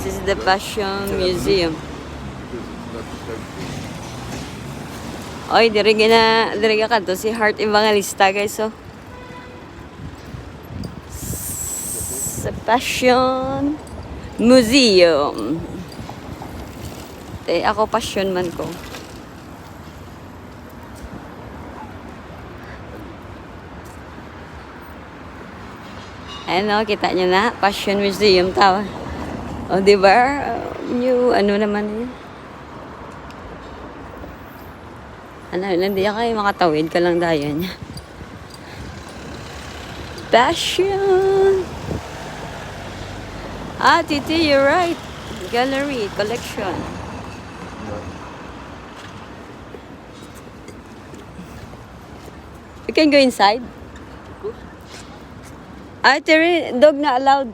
is the Fashion Museum. Oy, diri ka kadto si Heart Evangelista, guys, oh. Sa Fashion Museum. Ako passion man ko. Ano, kita nyo na? Fashion Museum tawa. O, diba? New, ano naman yun? Ano, hindi kayo makatawid ka lang dayan. Fashion! Ah, Titi, you're right. Gallery, collection. You can go inside. Ah, Terry, dog not allowed.